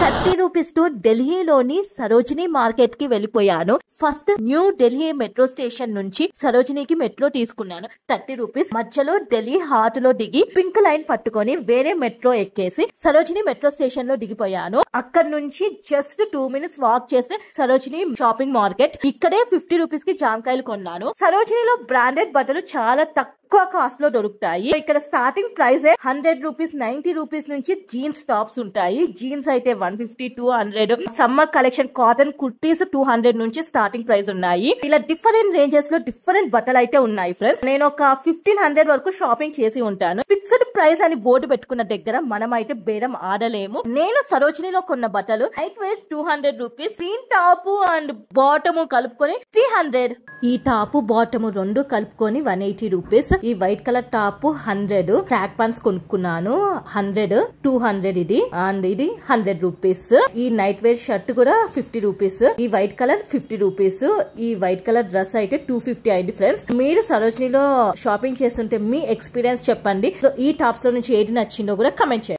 30 rupees తో ఢిల్లీలోని Sarojini market కి వెళ్ళిపోయాను. First new Delhi metro station నుంచి సరోజినీకి మెట్రో తీసుకున్నాను. 30 రూపీస్ మధ్యలో ఢిల్లీ హార్ట్ లో దిగి పింక్ లైన్ పట్టుకొని వేరే మెట్రో ఎక్కేసి సరోజినీ మెట్రో స్టేషన్ లో దిగిపోయాను. అక్కడ నుంచి జస్ట్ 2 మినిట్స్ వాక్ చేస్తే సరోజినీ షాపింగ్ మార్కెట్. ఇక్కడే 50 రూపీస్ కి జామకాయలు కొన్నాను. సరోజినీలో బ్రాండెడ్ బట్టలు చాలా తక్కువ కాస్ట్ లో దొరుకుతాయి. ఇక్కడ స్టార్టింగ్ ప్రైస్ 100 రూపీస్ 90 రూపీస్ నుంచి జీన్స్ టాప్స్ ఉంటాయి. జీన్స్ అయితే 150 200. సమ్మర్ కలెక్షన్ కాటన్ కుర్తీస్ 200 నుంచి స్టార్టింగ్ ప్రైస్ ఉన్నాయి. ఇలా డిఫరెంట్ రేంజెస్ లో డిఫరెంట్ బట్టలు అయితే ఉన్నాయి ఫ్రెండ్స్. నేను ఒక 1500 వరకు షాపింగ్ చేసి ఉంటాను. ఫిక్స్డ్ ప్రైస్ అని బోర్డు పెట్టుకున్న దగ్గర మనం అయితే బేరం ఆడలేము. నేను సరోజినీలో కొన్న బట్టలు light weight 200 rupees, green top and bottom కలుపుకొని 300. ఈ టాప్ బాటమ్ రెండు కలుపుకొని 180 రూపీస్. ఈ white colour top 100. Track pants కొనుక్కున్నాను 100 200 ఇది అండ్ ఇది 100 రూపీస్. ఈ నైట్ వేర్ షర్ట్ కూడా 50 రూపీస్. ఈ వైట్ కలర్ 50 రూపీస్. ఈ వైట్ కలర్ డ్రెస్ అయితే 250 అయింది ఫ్రెండ్స్. మీరు సరోజినీలో షాపింగ్ చేస్తుంటే మీ ఎక్స్పీరియన్స్ చెప్పండి. ఈ టాప్స్ లో నుంచి ఏది నచ్చిందో కూడా కమెంట్ చేయండి.